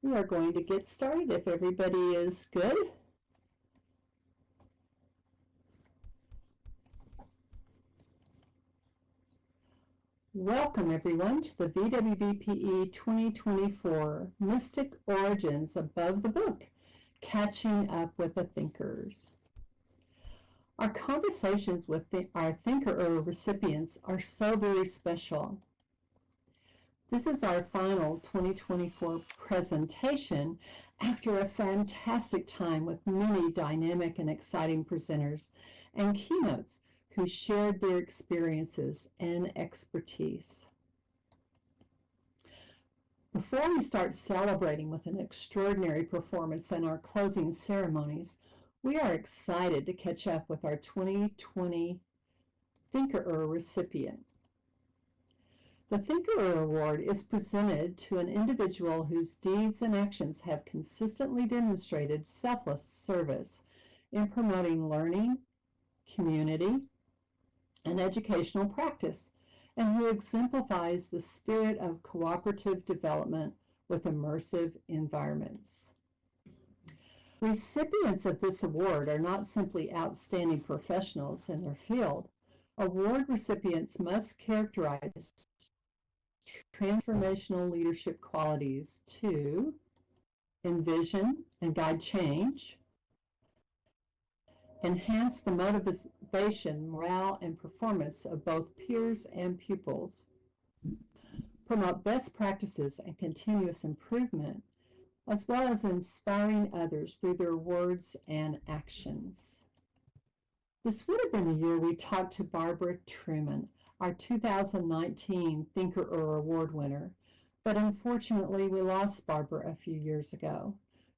We are going to get started if everybody is good. Welcome everyone to the VWBPE 2024 Mystic Origins Above the Book, Catching Up with the Thinkers. Our conversations with our Thinkerer recipients are so very special. This is our final 2024 presentation after a fantastic time with many dynamic and exciting presenters and keynotes who shared their experiences and expertise. Before we start celebrating with an extraordinary performance and our closing ceremonies, we are excited to catch up with our 2020 Thinkerer recipient. The Thinkerer Award is presented to an individual whose deeds and actions have consistently demonstrated selfless service in promoting learning, community, and educational practice, and who exemplifies the spirit of cooperative development with immersive environments. Recipients of this award are not simply outstanding professionals in their field. Award recipients must characterize transformational leadership qualities to envision and guide change, enhance the motivation, morale, and performance of both peers and pupils, promote best practices and continuous improvement, as well as inspiring others through their words and actions. This would have been the year we talked to Barbara Truman, our 2019 Thinkerer Award winner, but unfortunately we lost Barbara a few years ago.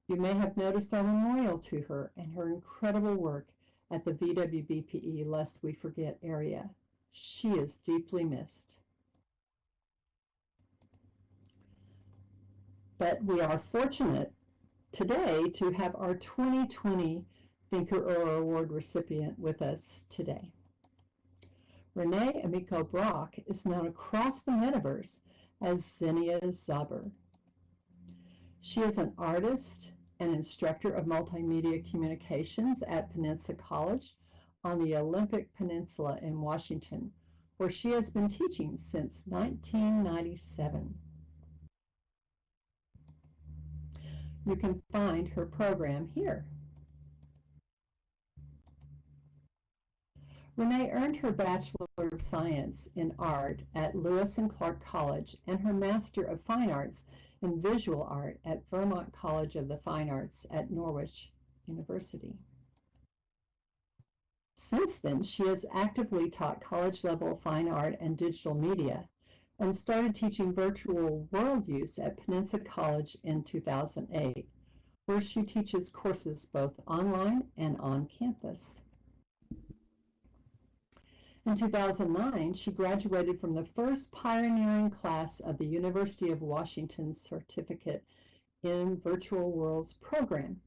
You may have noticed our memorial to her and her incredible work at the VWBPE Lest We Forget area. She is deeply missed. But we are fortunate today to have our 2020 Thinkerer Award recipient with us today. Renne Emiko Brock is known across the metaverse as Zinnia Zauber. She is an artist and instructor of multimedia communications at Peninsula College on the Olympic Peninsula in Washington, where she has been teaching since 1997. You can find her program here. Renne earned her Bachelor of Science in Art at Lewis and Clark College and her Master of Fine Arts in Visual Art at Vermont College of the Fine Arts at Norwich University. Since then, she has actively taught college-level fine art and digital media and started teaching virtual world use at Peninsula College in 2008, where she teaches courses both online and on campus. In 2009, she graduated from the first pioneering class of the University of Washington's Certificate in Virtual Worlds program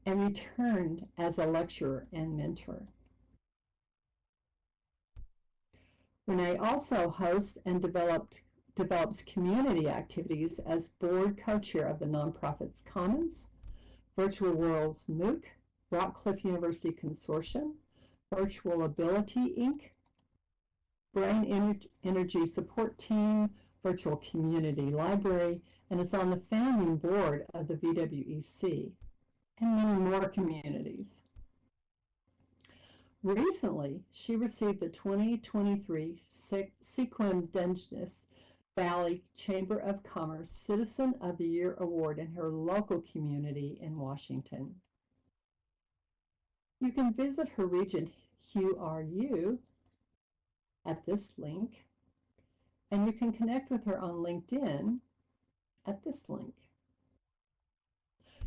and returned as a lecturer and mentor. Renne also hosts and develops community activities as board co-chair of the nonprofits Commons, Virtual Worlds MOOC, Rockcliffe University Consortium, Virtual Ability Inc., Brain Energy Support Team, Virtual Community Library, and is on the founding board of the VWEC, and many more communities. Recently, she received the 2023 Sequoia Valley Chamber of Commerce Citizen of the Year Award in her local community in Washington. You can visit her region, Who Are You, at this link, and you can connect with her on LinkedIn at this link.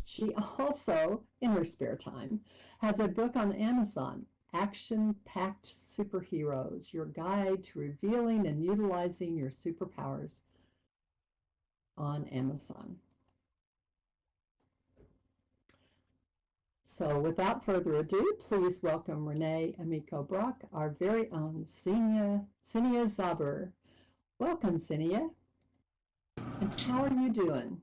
She also, in her spare time, has a book on Amazon, Action-Packed Superheroes, Your Guide to Revealing and Utilizing Your Superpowers, on Amazon. So without further ado, please welcome Renne Emiko Brock, our very own Zinnia Zauber. Welcome, Zinnia. And how are you doing?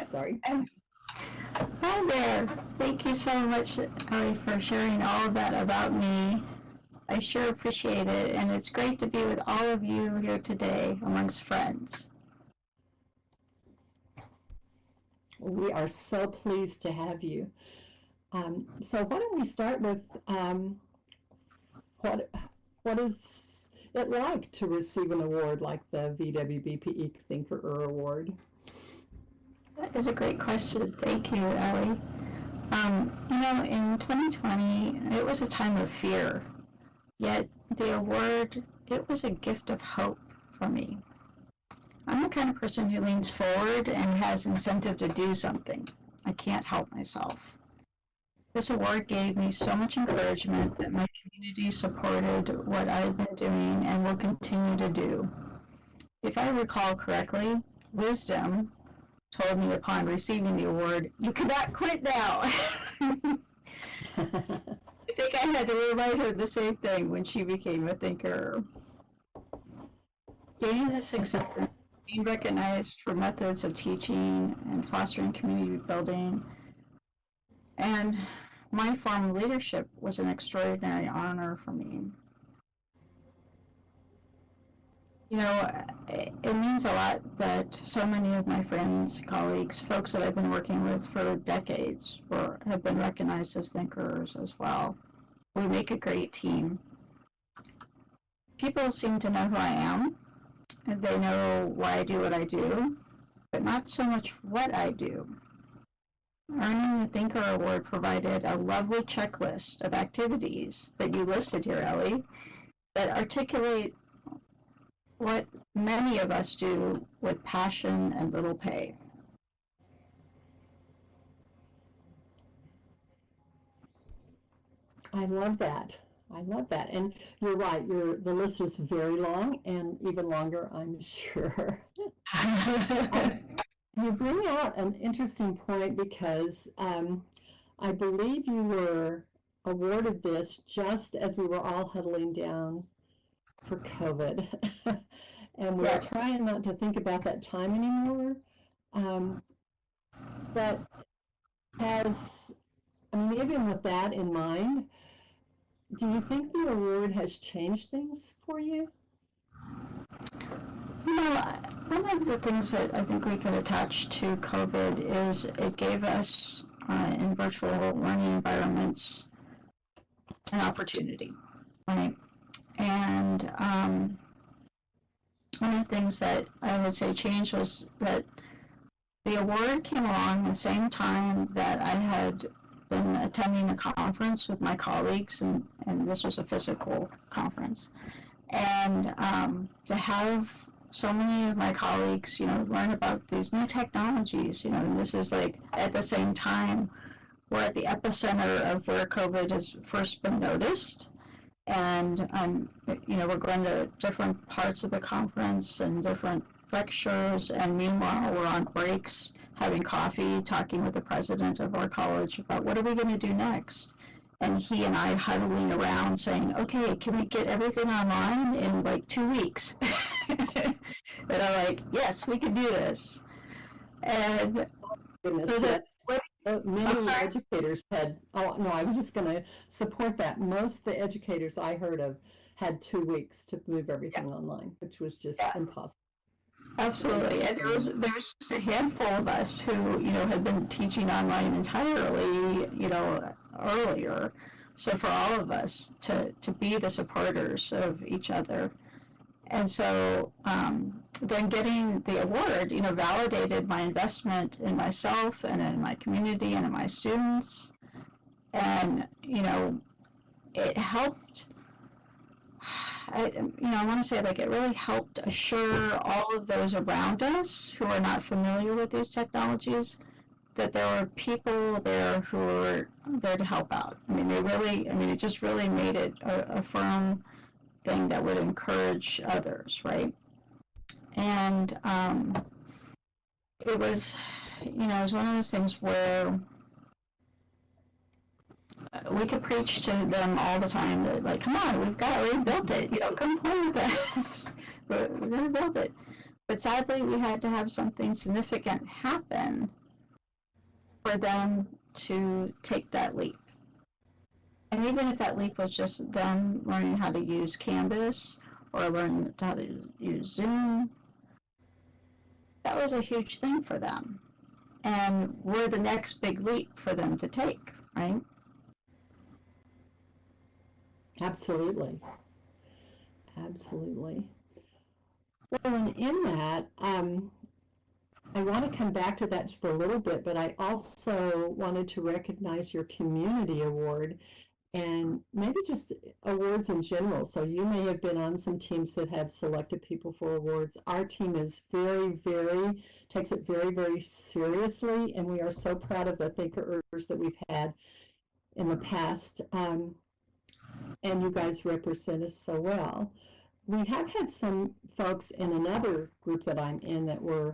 Sorry. Hi there. Thank you so much, Elli, for sharing all of that about me. I sure appreciate it, and it's great to be with all of you here today amongst friends. We are so pleased to have you. So why don't we start with what is it like to receive an award like the VWBPE Thinkerer Award? That is a great question. Thank you, Elli. In 2020, it was a time of fear, yet the award, it was a gift of hope for me. I'm the kind of person who leans forward and has incentive to do something. I can't help myself. This award gave me so much encouragement that my community supported what I've been doing and will continue to do. If I recall correctly, Wisdom told me upon receiving the award, "You cannot quit now." I think I had to remind her the same thing when she became a thinker. Gaining this acceptance, being recognized for methods of teaching and fostering community building, and my form of leadership was an extraordinary honor for me. It means a lot that so many of my friends, colleagues, folks that I've been working with for decades have been recognized as Thinkerers as well. We make a great team. People seem to know who I am, and they know why I do what I do, but not so much what I do. Earning the Thinkerer Award provided a lovely checklist of activities that you listed here, Elli, that articulate what many of us do with passion and little pay. I love that. I love that. And you're right, the list is very long and even longer, I'm sure. You bring out an interesting point because I believe you were awarded this just as we were all huddling down for COVID. And we're Yes. trying not to think about that time anymore. But even with that in mind, do you think the award has changed things for you? One of the things that I think we could attach to COVID is it gave us, in virtual learning environments, an opportunity, right? And one of the things that I would say changed was that the award came along the same time that I had been attending a conference with my colleagues, and this was a physical conference. And to have so many of my colleagues, learn about these new technologies, and this is like at the same time we're at the epicenter of where COVID has first been noticed. And, we're going to different parts of the conference and different lectures, and meanwhile we're on breaks, having coffee, talking with the president of our college about what are we going to do next. And he and I huddling around saying, okay, can we get everything online in like 2 weeks? And I'm like, yes, we can do this. And Goodness, yes. Many educators had, I was just going to support that. Most of the educators I heard of had 2 weeks to move everything online, which was just impossible. Absolutely. And there was just a handful of us who, had been teaching online entirely, earlier. So for all of us to be the supporters of each other. And so then getting the award, validated my investment in myself and in my community and in my students. And, it helped, I want to say, like, it really helped assure all of those around us who are not familiar with these technologies that there were people there who were there to help out. It just really made it a firm thing that would encourage others, right? And it was one of those things where we could preach to them all the time that, like, come on, we built it, come play with us. We're going to build it. But sadly, we had to have something significant happen for them to take that leap. And even if that leap was just them learning how to use Canvas or learn how to use Zoom, that was a huge thing for them. And we're the next big leap for them to take, right? Absolutely. Absolutely. Well, and in that, I want to come back to that just a little bit, but I also wanted to recognize your community award and maybe just awards in general. So you may have been on some teams that have selected people for awards. Our team is takes it very, very seriously, and we are so proud of the Thinkerers that we've had in the past. And you guys represent us so well. We have had some folks in another group that I'm in that were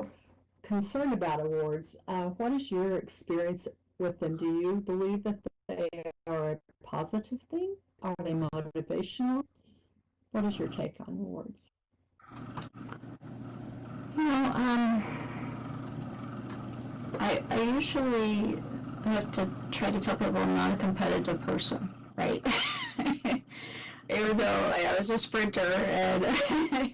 concerned about awards. What is your experience with them? Do you believe that they are a positive thing? Are they motivational? What is your take on awards? You know, I usually have to try to tell people I'm not a competitive person, right? Even though I was a sprinter and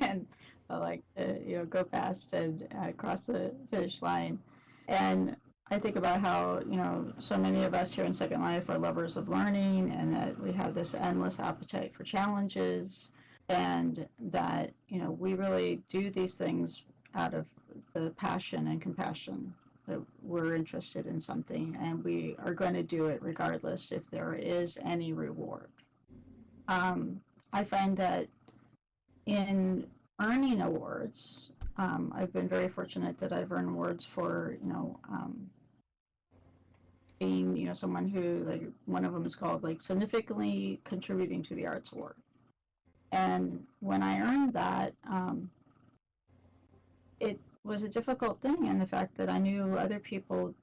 and I like to go fast and cross the finish line, and I think about how so many of us here in Second Life are lovers of learning, and that we have this endless appetite for challenges, and that we really do these things out of the passion and compassion that we're interested in something, and we are going to do it regardless if there is any reward. I find that in earning awards, I've been very fortunate that I've earned awards for, being, someone who, like, one of them is called, like, significantly contributing to the arts award. And when I earned that, it was a difficult thing in the fact that I knew other people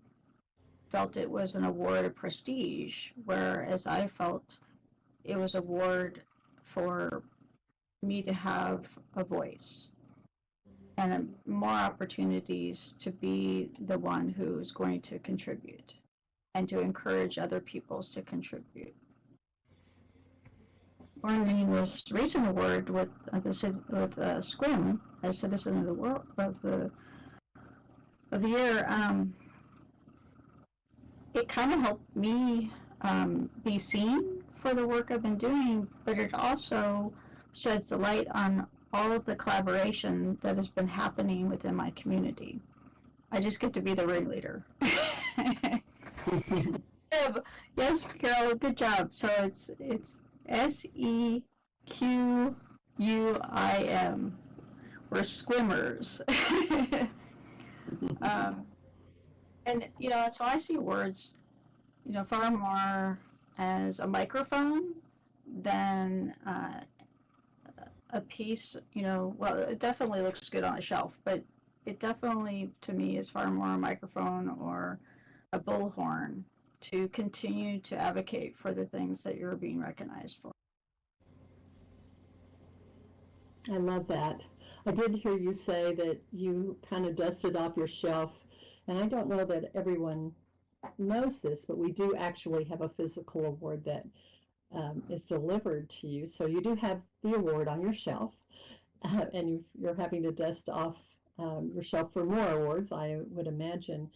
felt it was an award of prestige, whereas I felt it was an award for me to have a voice and more opportunities to be the one who's going to contribute and to encourage other peoples to contribute. Earning this recent award with SCWIM as Citizen of the World of the Year, it kind of helped me be seen for the work I've been doing, but it also sheds the light on all of the collaboration that has been happening within my community. I just get to be the ringleader. Yes, Carol, good job. So it's SEQUIM. We're squimmers. And so I see words, far more as a microphone than a piece. Well, it definitely looks good on a shelf, but it definitely, to me, is far more a microphone or a bullhorn to continue to advocate for the things that you're being recognized for. I love that. I did hear you say that you kind of dusted off your shelf, and I don't know that everyone knows this, but we do actually have a physical award that is delivered to you. So you do have the award on your shelf, and you're having to dust off your shelf for more awards, I would imagine.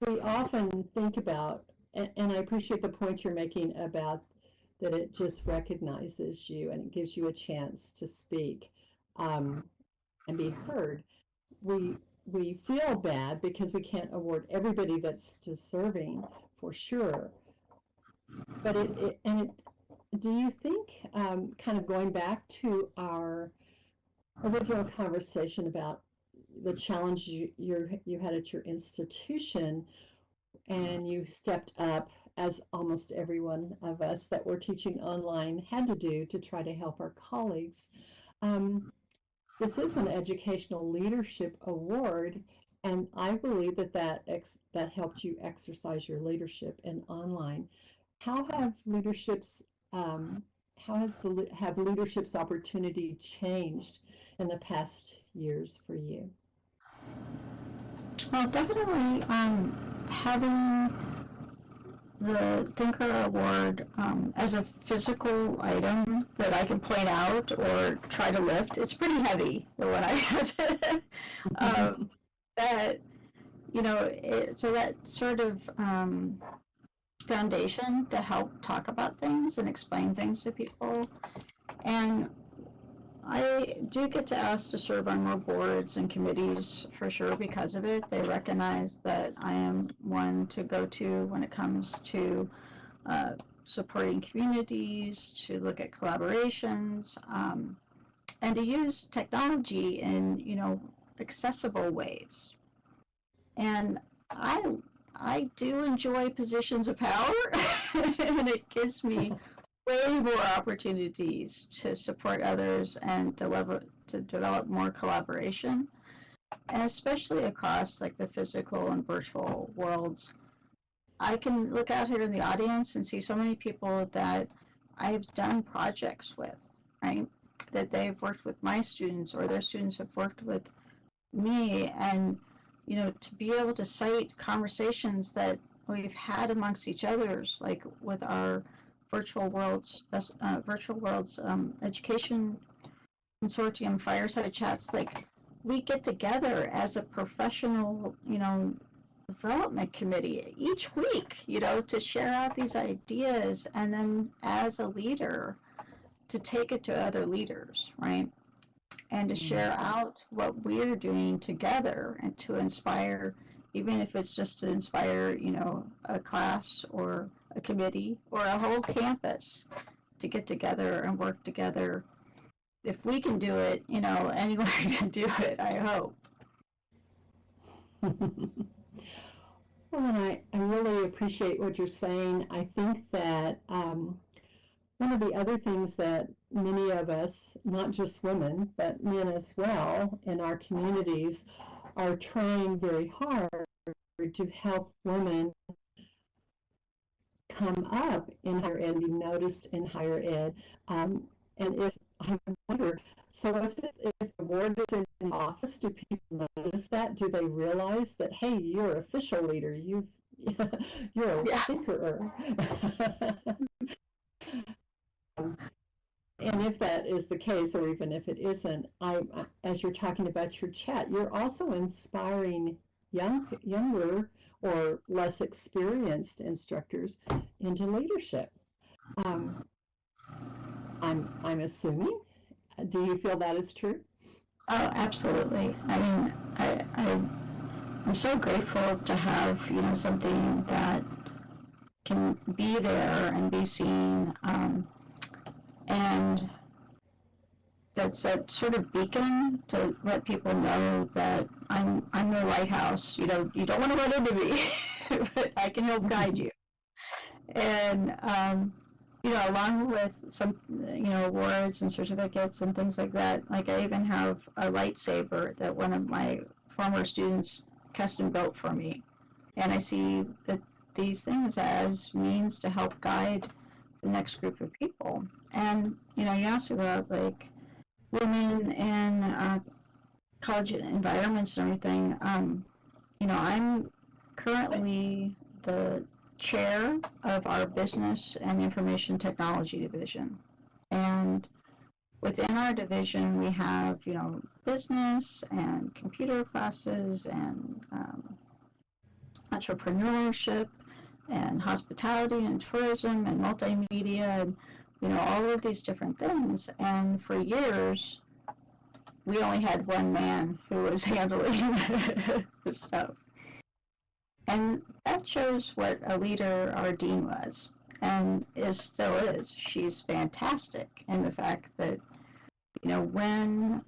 We often think about, and I appreciate the point you're making about that it just recognizes you and it gives you a chance to speak and be heard. We feel bad because we can't award everybody that's deserving, for sure. But do you think, kind of going back to our original conversation about the challenge you had at your institution, and you stepped up, as almost every one of us that were teaching online had to do, to try to help our colleagues. This is an educational leadership award, and I believe that helped you exercise your leadership in online. How have leadership's opportunity changed in the past years for you? Well, definitely having the Thinkerer Award as a physical item that I can point out or try to lift. It's pretty heavy when I have it. That, so that sort of foundation to help talk about things and explain things to people. And I do get to ask to serve on more boards and committees for sure because of it. They recognize that I am one to go to when it comes to supporting communities, to look at collaborations, and to use technology in, accessible ways. And I do enjoy positions of power, and it gives me way more opportunities to support others and to develop more collaboration, and especially across like the physical and virtual worlds. I can look out here in the audience and see so many people that I've done projects with, right? That they've worked with my students or their students have worked with me, and to be able to cite conversations that we've had amongst each others, like with our Virtual Worlds Education Consortium fireside chats. Like, we get together as a professional, development committee each week, to share out these ideas, and then as a leader to take it to other leaders, right? And to share out what we're doing together and to inspire, even if it's just to inspire, a class or a committee or a whole campus to get together and work together. If we can do it, anyone can do it, I hope. Well, and I really appreciate what you're saying. I think that one of the other things that many of us, not just women, but men as well, in our communities are trying very hard to help women come up in higher ed, be noticed in higher ed. And if I wonder, so if the board is in office, do people notice that? Do they realize that, hey, you're an official leader, you're a thinkerer? And if that is the case, or even if it isn't, as you're talking about your chat, you're also inspiring younger or less experienced instructors into leadership. I'm assuming. Do you feel that is true? Oh, absolutely. I mean, I'm so grateful to have, something that can be there and be seen, and that's that sort of beacon to let people know that I'm the lighthouse. You don't want to run into me, but I can help guide you. And along with some awards and certificates and things like that, like I even have a lightsaber that one of my former students custom built for me, and I see that these things as means to help guide the next group of people. And you asked about like women in college environments and everything. I'm currently the chair of our business and information technology division, and within our division we have business and computer classes and entrepreneurship and hospitality and tourism and multimedia and all of these different things. And for years we only had one man who was handling this stuff. And that shows what a leader our dean was, and still is. She's fantastic in the fact that, when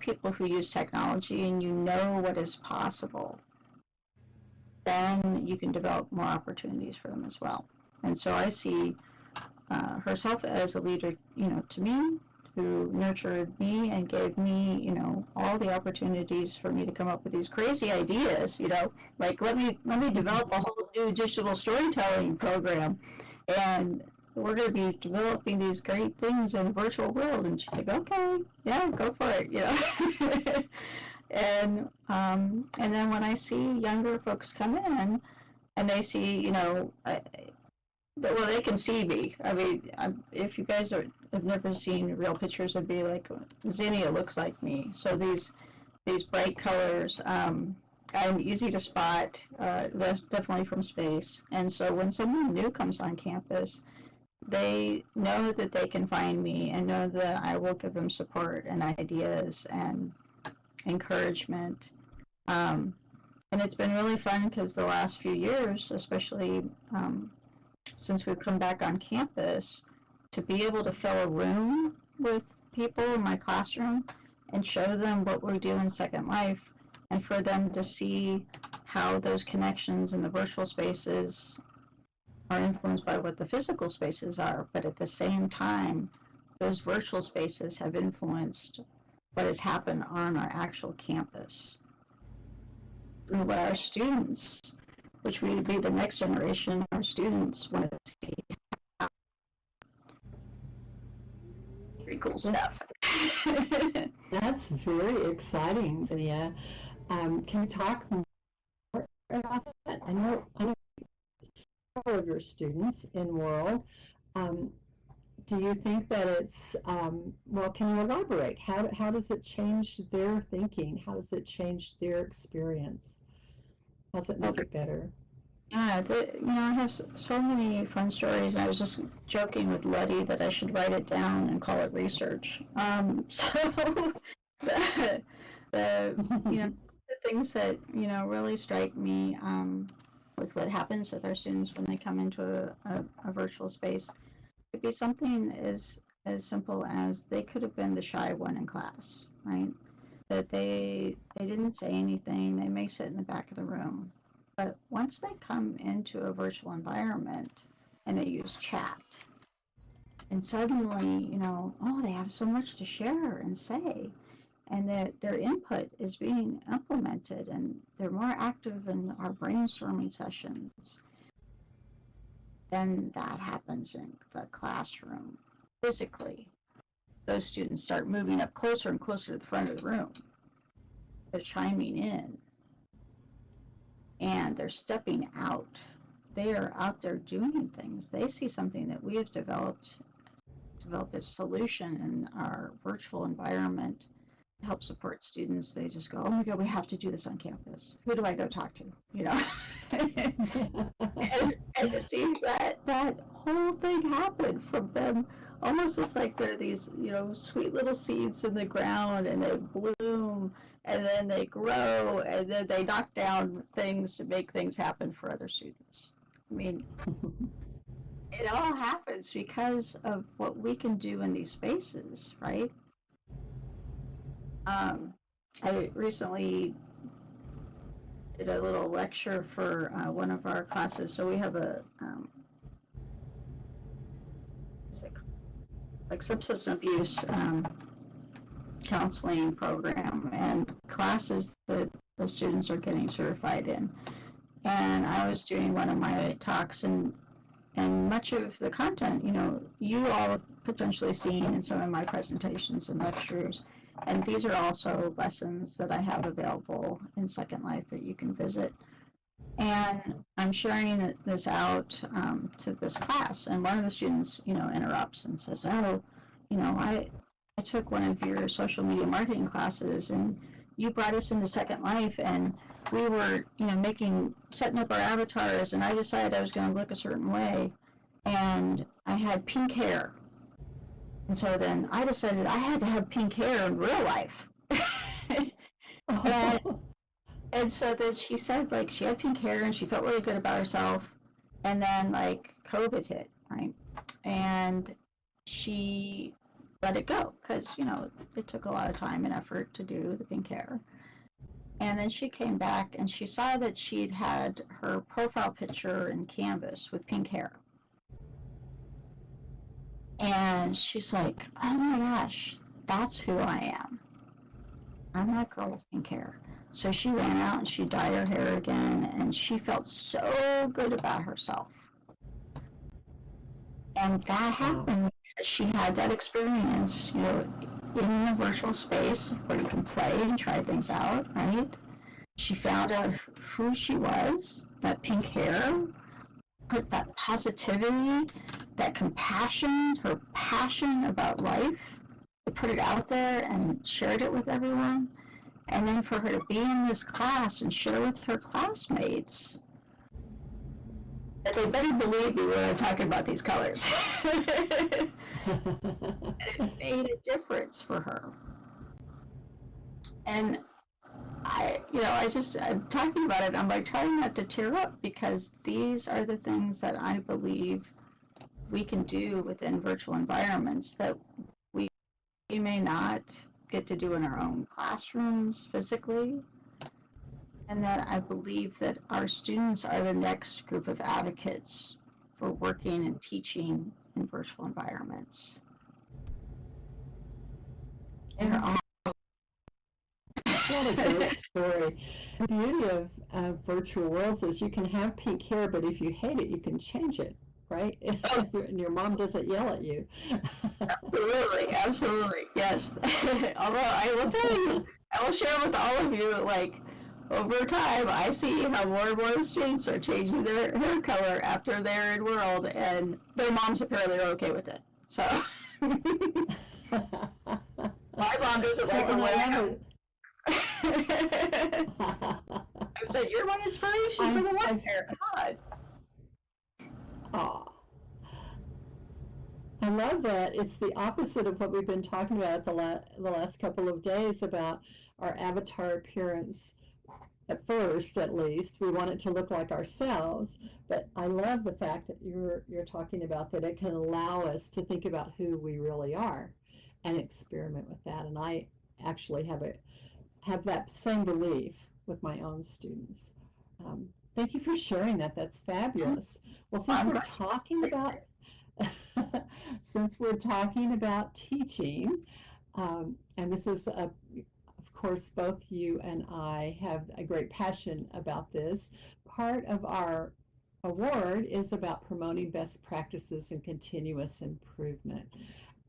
people who use technology and what is possible, then you can develop more opportunities for them as well. And so I see herself as a leader, to me, who nurtured me and gave me, all the opportunities for me to come up with these crazy ideas, like let me develop a whole new digital storytelling program. And we're going to be developing these great things in a virtual world. And she's like, okay, yeah, go for it, you know. And then when I see younger folks come in and they see, you know, well, they can see me. I mean, if you guys have never seen real pictures, it'd be like Zinnia looks like me. So these bright colors, I'm easy to spot. They're definitely from space. And so when someone new comes on campus, they know that they can find me and know that I will give them support and ideas and encouragement. And it's been really fun because the last few years, especially since we've come back on campus, to be able to fill a room with people in my classroom and show them what we do in Second Life, and for them to see how those connections in the virtual spaces are influenced by what the physical spaces are, but at the same time, those virtual spaces have influenced what has happened on our actual campus. And what our students, which would be the next generation, our students want to see. Pretty cool stuff. That's very exciting, Zinnia. Can you talk more about that? I know several of your students in World. Do you think that it's, well, can you elaborate? How does it change their thinking? How does it change their experience? How does it make it better? Yeah, you know, I have so many fun stories. I was just joking with Letty that I should write it down and call it research. So the you know, the things that, you know, really strike me with what happens with our students when they come into a virtual space could be something as simple as they could have been the shy one in class, right? That they didn't say anything. They may sit in the back of the room. But once they come into a virtual environment and they use chat, and suddenly, you know, oh, they have so much to share and say, and that their input is being implemented, and they're more active in our brainstorming sessions, then that happens in the classroom physically. Those students start moving up closer and closer to the front of the room. They're chiming in. And they're stepping out. They are out there doing things. They see something that we have developed a solution in our virtual environment to help support students. They just go, oh my God, we have to do this on campus. Who do I go talk to? You know, and to see that whole thing happen from them, almost it's like they're these, you know, sweet little seeds in the ground, and they bloom, and then they grow, and then they knock down things to make things happen for other students. I mean, it all happens because of what we can do in these spaces, right? I recently did a little lecture for one of our classes. So we have a like substance abuse counseling program and classes that the students are getting certified in. And I was doing one of my talks, and much of the content, you know, you all have potentially seen in some of my presentations and lectures. And these are also lessons that I have available in Second Life that you can visit. And I'm sharing this out to this class, and one of the students, you know, interrupts and says, oh, you know, I took one of your social media marketing classes, and you brought us into Second Life, and we were, you know, setting up our avatars, and I decided I was going to look a certain way, and I had pink hair. And so then I decided I had to have pink hair in real life. And so then she said, like, she had pink hair and she felt really good about herself. And then, like, COVID hit, right? And she let it go because, you know, it took a lot of time and effort to do the pink hair. And then she came back and she saw that she'd had her profile picture in Canvas with pink hair. And she's like, oh my gosh, that's who I am. I'm that girl with pink hair. So she ran out and she dyed her hair again, and she felt so good about herself. And that happened because she had that experience, you know, in the virtual space where you can play and try things out, right? She found out who she was, that pink hair, put that positivity, that compassion, her passion about life, put it out there and shared it with everyone. And then for her to be in this class and share with her classmates, that they better believe me when I'm talking about these colors. And it made a difference for her. And I'm talking about it, I'm like trying not to tear up, because these are the things that I believe we can do within virtual environments that we may not get to do in our own classrooms physically. And that I believe that our students are the next group of advocates for working and teaching in virtual environments. What a great story. The beauty of virtual worlds is you can have pink hair, but if you hate it, you can change it, right? And your mom doesn't yell at you. Absolutely, yes. Although I will tell you, I will share with all of you, like, over time, I see how more and more students are changing their hair color after they're in world, and their moms apparently are okay with it. So, my mom doesn't like the way I am. I said, you're my inspiration for the one hair. God. Aw. I love that. It's the opposite of what we've been talking about the last couple of days about our avatar appearance. At first, at least, we want it to look like ourselves, but I love the fact that you're talking about that it can allow us to think about who we really are and experiment with that. And I actually have that same belief with my own students. Thank you for sharing that. That's fabulous. Well, since we're talking about teaching, and this is of course, both you and I have a great passion about this. Part of our award is about promoting best practices and continuous improvement.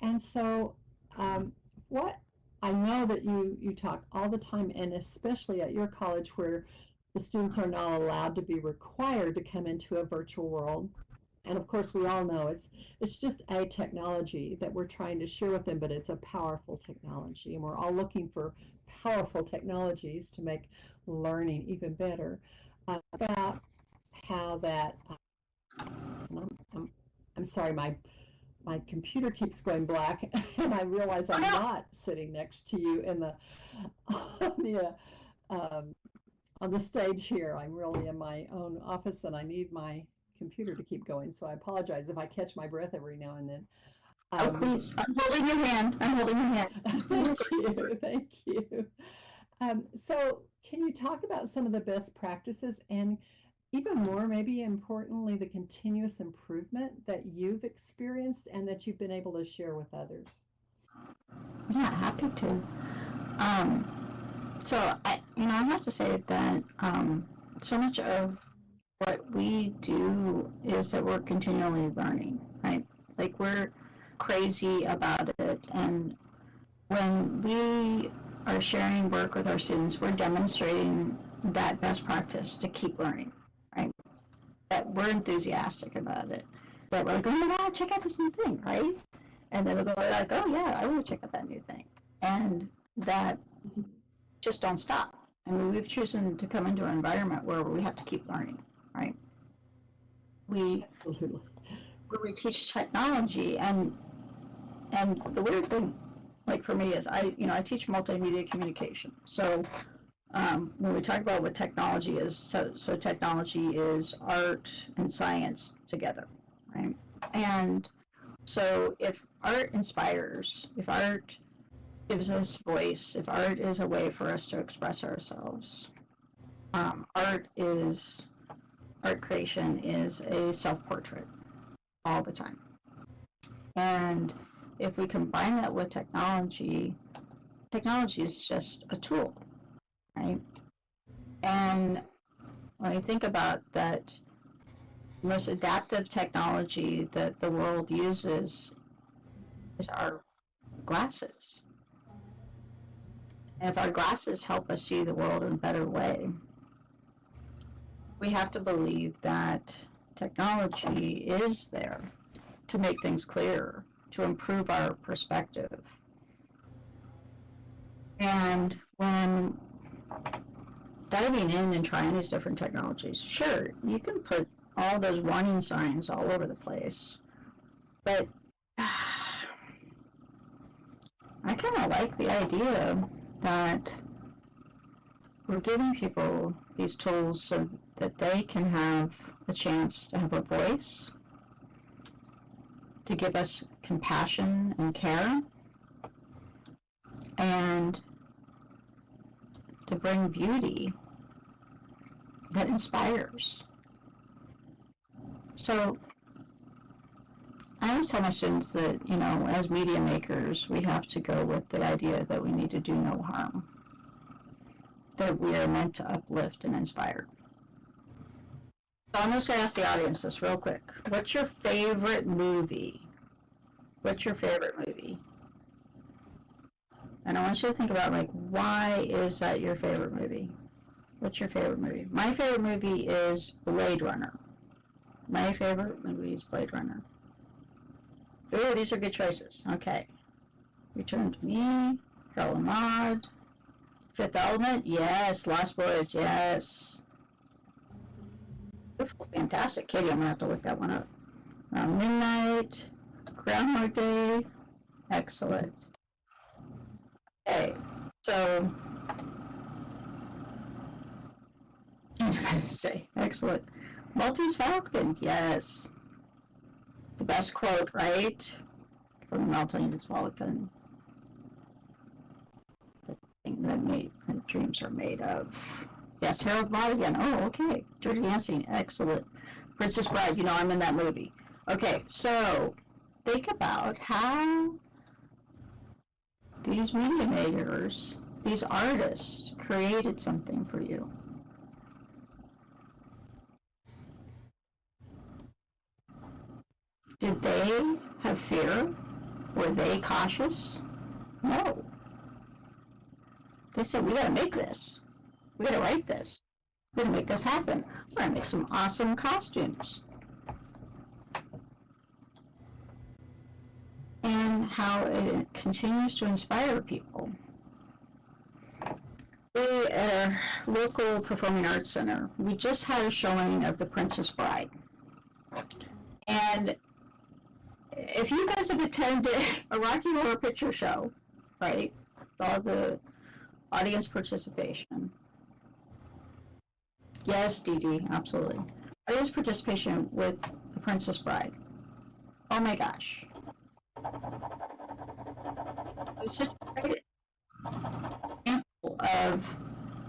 And so what I know that you talk all the time, and especially at your college where the students are not allowed to be required to come into a virtual world. And of course, we all know it's just a technology that we're trying to share with them, but it's a powerful technology, and we're all looking for powerful technologies to make learning even better. About how that, I'm sorry, my computer keeps going black, and I realize I'm not sitting next to you in on the stage here. I'm really in my own office, and I need my computer to keep going, so I apologize if I catch my breath every now and then. Oh, please. I'm holding your hand. Thank you. So can you talk about some of the best practices and even more, maybe importantly, the continuous improvement that you've experienced and that you've been able to share with others? Yeah, happy to. So I have to say that so much of what we do is that we're continually learning, right? Like, we're crazy about it, and when we are sharing work with our students, we're demonstrating that best practice to keep learning, right? That we're enthusiastic about it, that we're like, oh my God, check out this new thing, right? And then we're like, oh yeah, I want to check out that new thing, and that just don't stop. I mean, we've chosen to come into an environment where we have to keep learning, right? We teach technology, and the weird thing, like for me, is I teach multimedia communication. So when we talk about what technology is, so technology is art and science together, right? And so if art inspires, if art gives us voice, if art is a way for us to express ourselves, art creation is a self-portrait all the time. And if we combine that with technology is just a tool, right? And when you think about that, The most adaptive technology that the world uses is our glasses. And if our glasses help us see the world in a better way, we have to believe that technology is there to make things clearer, to improve our perspective. And when diving in and trying these different technologies, sure, you can put all those warning signs all over the place, but I kind of like the idea that we're giving people these tools so that they can have a chance to have a voice, to give us compassion and care, and to bring beauty that inspires. So I always tell my students that, as media makers, we have to go with the idea that we need to do no harm, that we are meant to uplift and inspire. So I'm just going to ask the audience this real quick. What's your favorite movie? What's your favorite movie? And I want you to think about, why is that your favorite movie? What's your favorite movie? My favorite movie is Blade Runner. My favorite movie is Blade Runner. Ooh, these are good choices. Okay. Return to Me, Harold and Maude, Fifth Element, yes. Lost Boys, yes. Fantastic. Katie, I'm going to have to look that one up. Midnight, Groundhog Day, excellent. Okay, so, I was about to say, excellent. Maltese Falcon, yes. The best quote, right? From Maltese Falcon. The thing that dreams are made of. Yes, Harold Maude again. Oh, okay. Dirty Dancing, excellent. Princess Bride, I'm in that movie. Okay, so think about how these media makers, these artists, created something for you. Did they have fear? Were they cautious? No. They said, we gotta make this. We gotta write this. We're gonna make this happen. We're gonna make some awesome costumes. And how it continues to inspire people. We, at our local performing arts center, we just had a showing of The Princess Bride. And if you guys have attended a Rocky Horror Picture Show, right, all the audience participation. Yes, Dee Dee, absolutely. Audience participation with The Princess Bride. Oh my gosh. It was such a great example of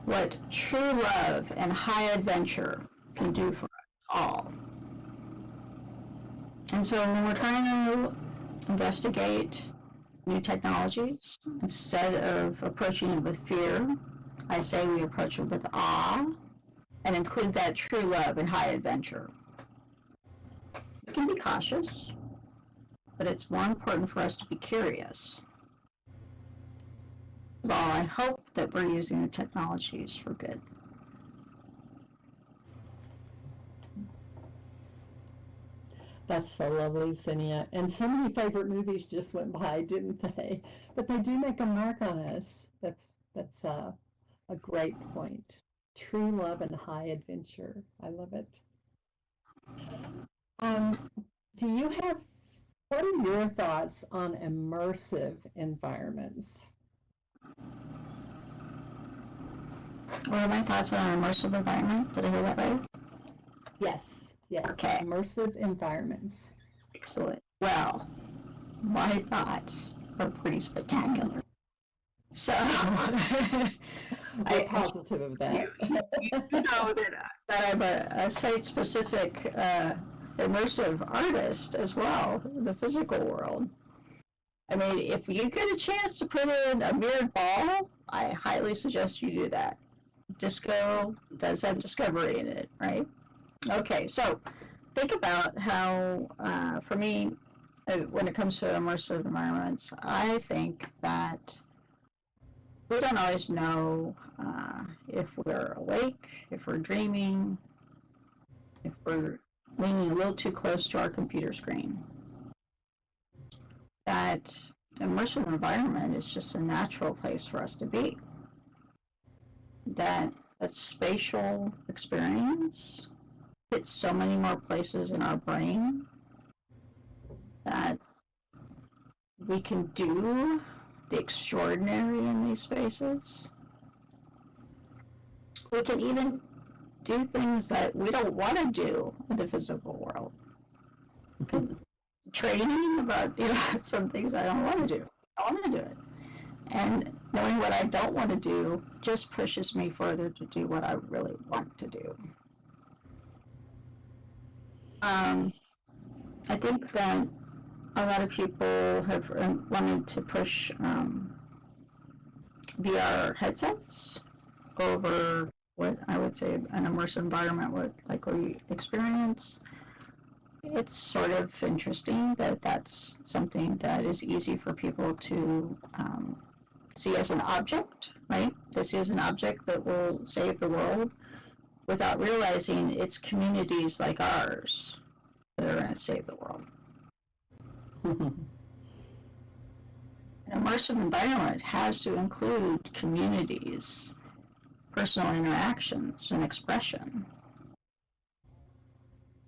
what true love and high adventure can do for us all. And so when we're trying to investigate new technologies, instead of approaching it with fear, I say we approach it with awe and include that true love and high adventure. We can be cautious, but it's more important for us to be curious. Well, I hope that we're using the technologies for good. That's so lovely, Zinnia. And so many favorite movies just went by, didn't they? But they do make a mark on us. That's a great point. True love and high adventure. I love it. What are your thoughts on immersive environments? What are my thoughts on an immersive environment? Did I hear that right? Yes, Okay. immersive environments. Excellent. Well, my thoughts are pretty spectacular. So, I'm positive of that. You know that I'm a site-specific immersive artist as well in the physical world. I mean, if you get a chance to put in a mirrored ball, I highly suggest you do that. Disco does have discovery in it, right? Okay, so think about how, for me, when it comes to immersive environments, I think that we don't always know if we're awake, if we're dreaming, if we're leaning a little too close to our computer screen. That immersive environment is just a natural place for us to be. That a spatial experience hits so many more places in our brain that we can do the extraordinary in these spaces. We can even do things that we don't want to do in the physical world. Training about, some things I don't want to do. I want to do it. And knowing what I don't want to do just pushes me further to do what I really want to do. I think that a lot of people have wanted to push VR headsets over what I would say an immersive environment would likely experience. It's sort of interesting that that's something that is easy for people to see as an object, right? They see as an object that will save the world without realizing it's communities like ours that are going to save the world. An immersive environment has to include communities, personal interactions, and expression.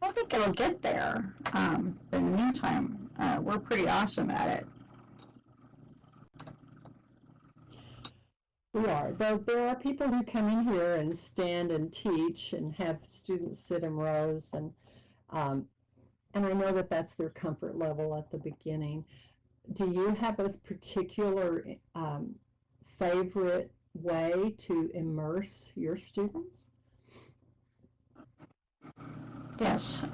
I think it'll get there, but in the meantime, we're pretty awesome at it. We are. There are people who come in here and stand and teach and have students sit in rows, and I know that that's their comfort level at the beginning. Do you have a particular favorite way to immerse your students? Yes,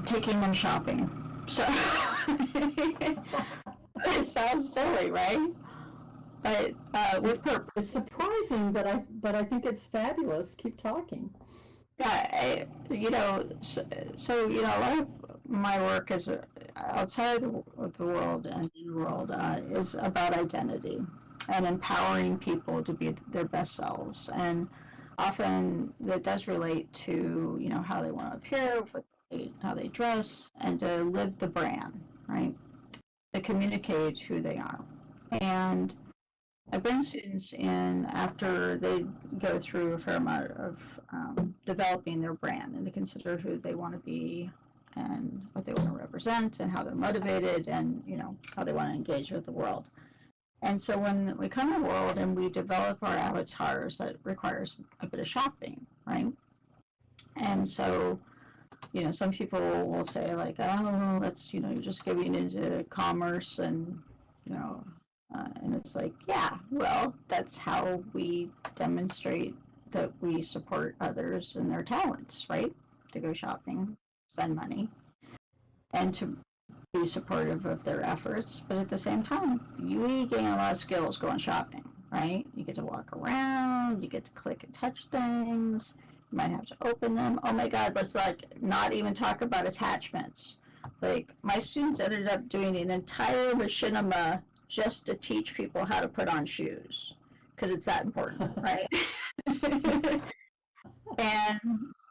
taking them shopping. So it sounds silly, right? But with purpose. It's surprising, but I think it's fabulous. Keep talking. Yeah, so a lot of my work is outside of the world and in the world is about identity and empowering people to be their best selves. And often that does relate to, how they want to appear, how they dress, and to live the brand, right? To communicate who they are. And I bring students in after they go through a fair amount of developing their brand and to consider who they want to be and what they want to represent and how they're motivated and, how they want to engage with the world. And so when we come in the world and we develop our avatars, that requires a bit of shopping, right? And so, some people will say like, oh, that's, you're just getting into commerce and, and it's like, yeah, well, that's how we demonstrate that we support others and their talents, right? To go shopping, spend money, and to be supportive of their efforts. But at the same time, you gain a lot of skills going shopping, right? You get to walk around, you get to click and touch things, you might have to open them. Oh my God, let's not even talk about attachments. My students ended up doing an entire machinima just to teach people how to put on shoes, because it's that important, right?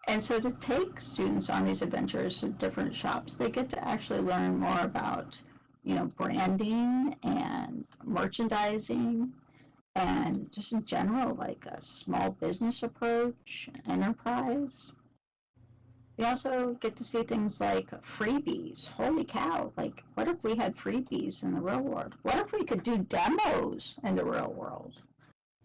And so to take students on these adventures to different shops, they get to actually learn more about, branding and merchandising and just in general, a small business approach, enterprise. We also get to see things like freebies. Holy cow, what if we had freebies in the real world? What if we could do demos in the real world?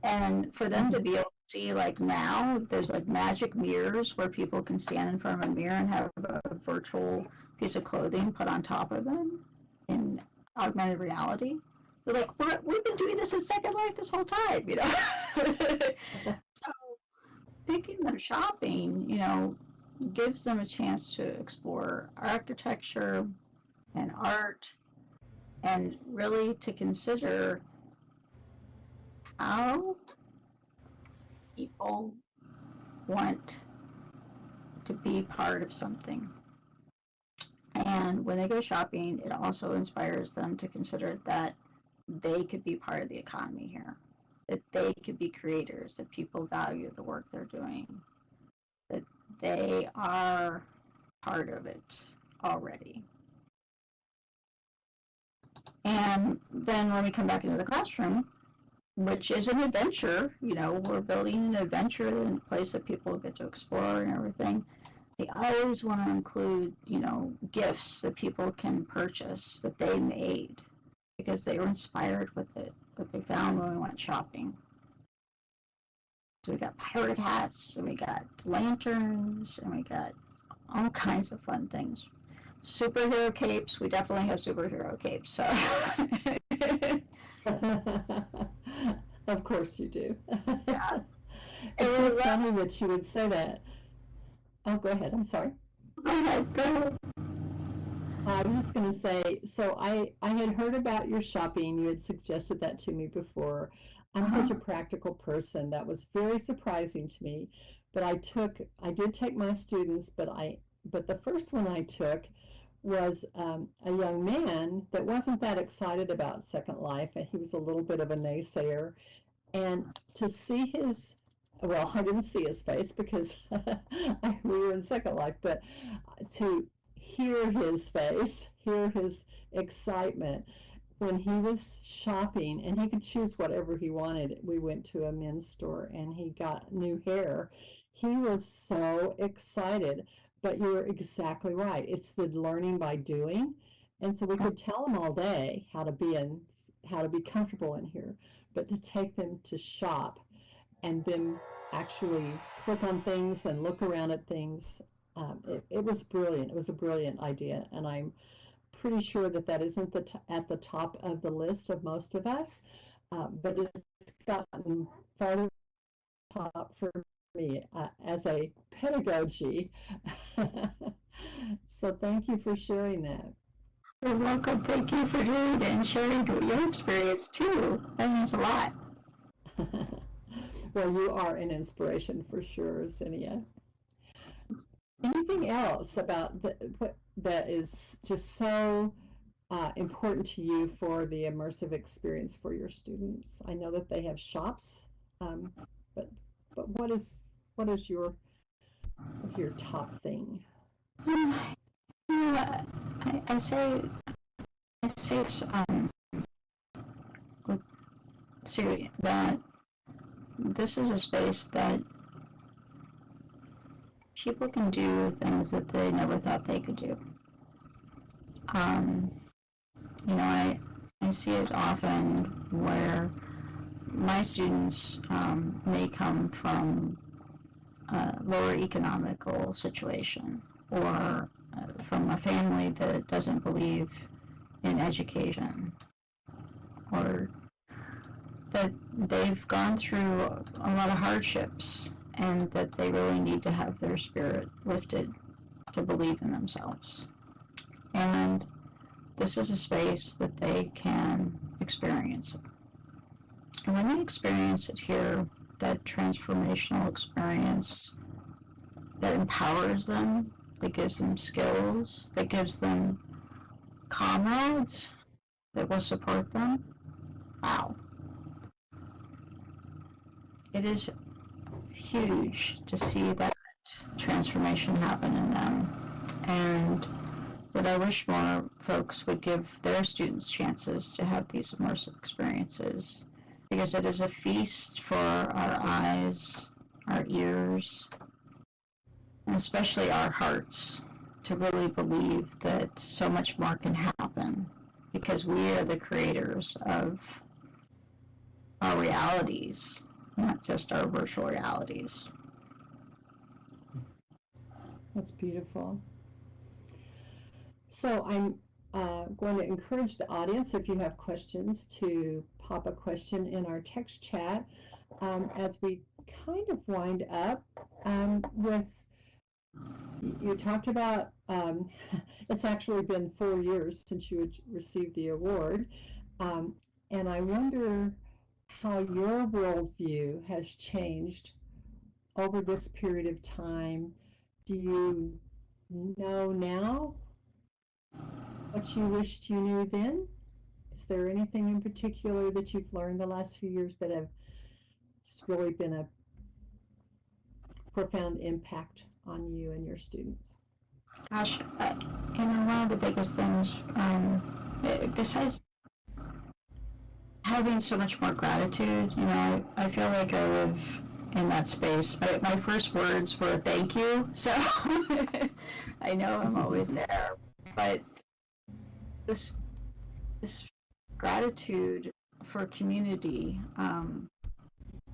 And for them to be able to see, now, there's magic mirrors where people can stand in front of a mirror and have a virtual piece of clothing put on top of them in augmented reality. They're like, we've been doing this in Second Life this whole time, So taking them shopping, gives them a chance to explore architecture and art and really to consider how people want to be part of something. And when they go shopping, it also inspires them to consider that they could be part of the economy here, that they could be creators, that people value the work they're doing, that they are part of it already. And then when we come back into the classroom, which is an adventure, we're building an adventure in a place that people get to explore and everything. They always want to include, gifts that people can purchase that they made because they were inspired with it, what they found when we went shopping. So we got pirate hats, and we got lanterns, and we got all kinds of fun things. Superhero capes, we definitely have superhero capes, so. Of course you do. Yeah. It's so funny that you would say that. Oh, go ahead. I'm sorry. Go ahead. I was just going to say, so I had heard about your shopping. You had suggested that to me before. I'm such a practical person. That was very surprising to me. But I did take my students, but the first one I took was a young man that wasn't that excited about Second Life, and he was a little bit of a naysayer. And to see well, I didn't see his face because we were in Second Life, but to hear his face, hear his excitement when he was shopping, and he could choose whatever he wanted. We went to a men's store and he got new hair. He was so excited. But you're exactly right. It's the learning by doing. And so we could tell them all day how to be comfortable in here, but to take them to shop and them actually click on things and look around at things, it was brilliant. It was a brilliant idea. And I'm pretty sure that isn't at the top of the list of most of us, but it's gotten farther top for me as a pedagogy. So thank you for sharing that. You're welcome. Thank you for doing it and sharing your experience too. That means a lot. Well, you are an inspiration for sure, Zinnia. Anything else about that is just so important to you for the immersive experience for your students? I know that they have shops, but what is your top thing? I say it's with Siri that this is a space that people can do things that they never thought they could do. I see it often where my students may come from a lower economical situation or from a family that doesn't believe in education, or that they've gone through a lot of hardships and that they really need to have their spirit lifted to believe in themselves. And this is a space that they can experience it. And when they experience it here, that transformational experience that empowers them, that gives them skills, that gives them comrades that will support them, wow. It is huge to see that transformation happen in them, and that I wish more folks would give their students chances to have these immersive experiences, because it is a feast for our eyes, our ears, and especially our hearts, to really believe that so much more can happen, because we are the creators of our realities, not just our virtual realities. That's beautiful. So I'm going to encourage the audience, if you have questions, to pop a question in our text chat as we kind of wind up with, you talked about, it's actually been 4 years since you received the award, and I wonder how your worldview has changed over this period of time. Do you know now what you wished you knew then? Is there anything in particular that you've learned the last few years that have just really been a profound impact on you and your students? Gosh, one of the biggest things, besides having so much more gratitude, I feel like I live in that space. My first words were thank you, so I know I'm always there. But this gratitude for community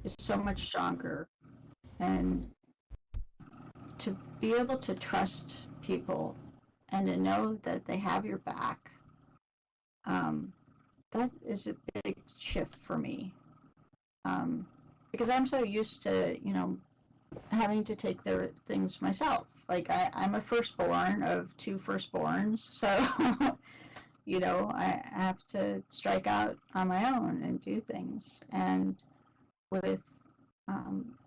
is so much stronger, and to be able to trust people and to know that they have your back, that is a big shift for me, because I'm so used to having to take their things myself. Like I'm a firstborn of two firstborns, so I have to strike out on my own and do things. And with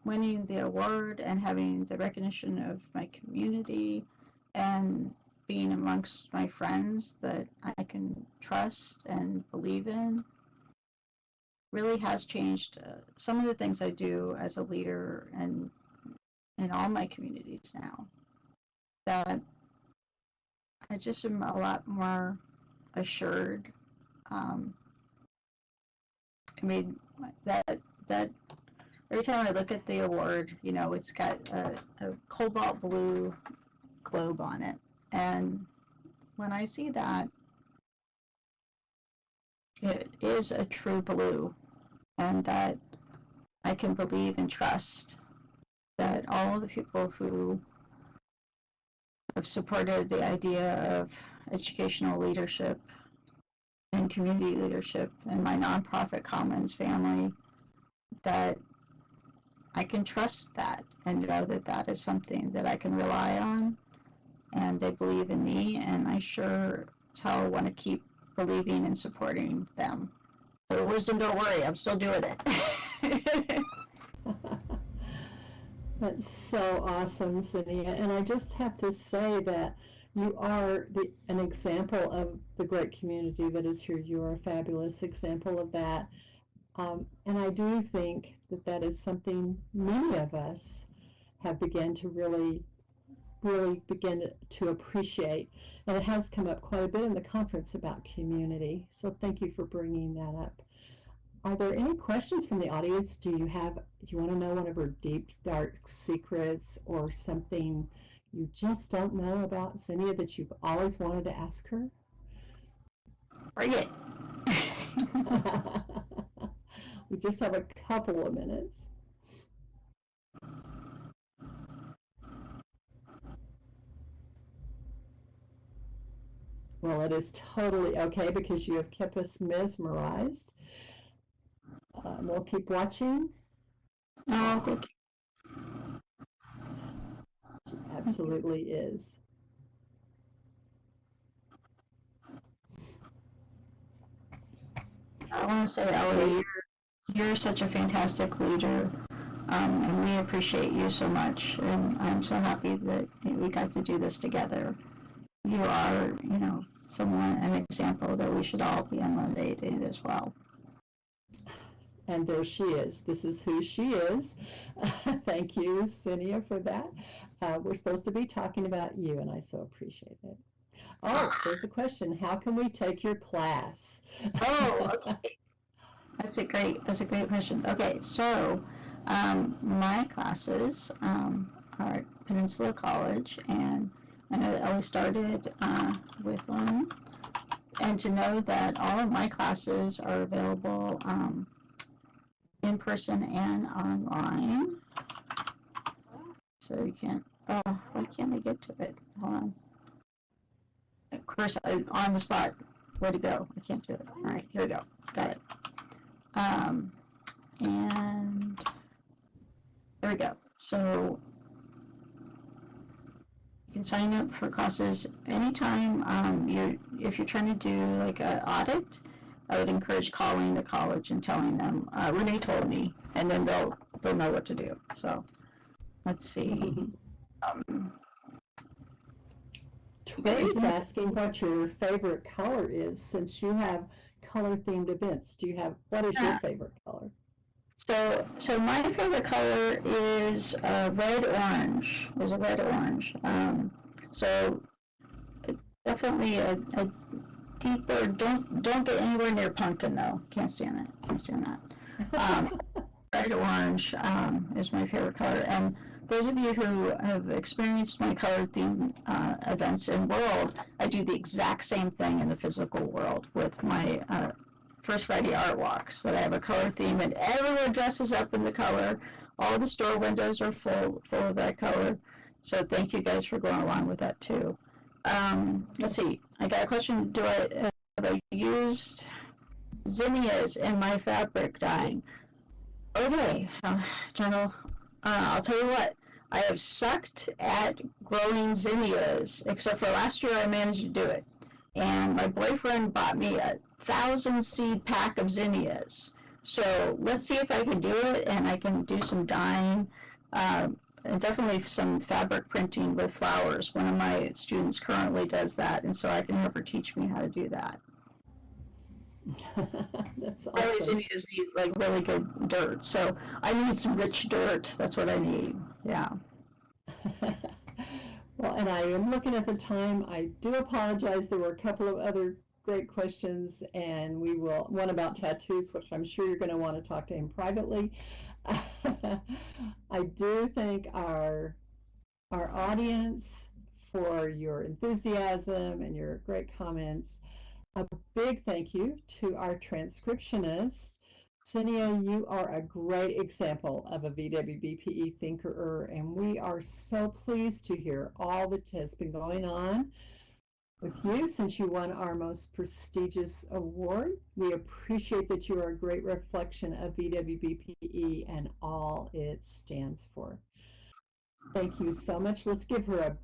winning the award and having the recognition of my community and being amongst my friends that I can trust and believe in, really has changed some of the things I do as a leader and in all my communities now. That I just am a lot more assured. That every time I look at the award, it's got a cobalt blue globe on it. And when I see that, it is a true blue, and that I can believe and trust that all the people who have supported the idea of educational leadership and community leadership in my nonprofit Commons family, that I can trust that and know that that is something that I can rely on, and they believe in me, and I sure as hell want to keep believing and supporting them. So Wisdom, don't worry, I'm still doing it. That's so awesome, Zinnia. And I just have to say that you are an example of the great community that is here. You are a fabulous example of that. And I do think that is something many of us have begun to really begin to appreciate. And it has come up quite a bit in the conference about community. So thank you for bringing that up. Are there any questions from the audience? Do you want to know one of her deep, dark secrets, or something you just don't know about Zinnia that you've always wanted to ask her? Bring it. We just have a couple of minutes. Well, it is totally okay because you have kept us mesmerized. We'll keep watching. Oh, thank you. She absolutely is. I want to say, Elli, you're such a fantastic leader, and we appreciate you so much, and I'm so happy that we got to do this together. You are, an example that we should all be emulating as well. And there she is. This is who she is. Thank you, Zinnia, for that. We're supposed to be talking about you, and I so appreciate it. Oh, there's a question. How can we take your class? Oh, okay. That's a great question. Okay, so my classes are at Peninsula College, and I know that Elli started with one. And to know that all of my classes are available in person and online. So you can't, why can't I get to it? Hold on. Of course, on the spot. Way to go. I can't do it. All right, here we go. Got it. And there we go. So you can sign up for classes anytime. If you're trying to do like an audit, I would encourage calling the college and telling them, Renne told me, and then they'll know what to do. So let's see. Trey's asking what your favorite color is, since you have color-themed events. What is your favorite color? So my favorite color is red-orange. Is a red-orange. So definitely a deeper. Don't get anywhere near pumpkin though. Can't stand it. Can't stand that. Red-orange is my favorite color. And those of you who have experienced my color theme events in World, I do the exact same thing in the physical world with my First Friday art walks, that I have a color theme and everyone dresses up in the color. All the store windows are full of that color. So thank you guys for going along with that too. Let's see, I got a question. Have I used zinnias in my fabric dyeing? Okay, General, I'll tell you what, I have sucked at growing zinnias, except for last year I managed to do it. And my boyfriend bought me a 1,000 seed pack of zinnias. So let's see if I can do it, and I can do some dyeing, and definitely some fabric printing with flowers. One of my students currently does that, and so I can have her teach me how to do that. That's All these awesome. zinnias need like really good dirt, so I need some rich dirt. That's what I need. Yeah. Well, and I am looking at the time. I do apologize. There were a couple of other great questions, and one about tattoos, which I'm sure you're going to want to talk to him privately. I do thank our audience for your enthusiasm and your great comments. A big thank you to our transcriptionists. Zinnia, you are a great example of a VWBPE thinkerer, and we are so pleased to hear all that has been going on with you since you won our most prestigious award. We appreciate that you are a great reflection of VWBPE and all it stands for. Thank you so much. Let's give her a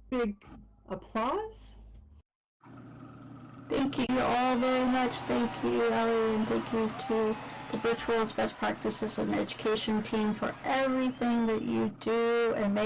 big applause. Thank you all very much. Thank you, Ellie, and thank you to the Virtual World's Best Practices and Education team for everything that you do, and may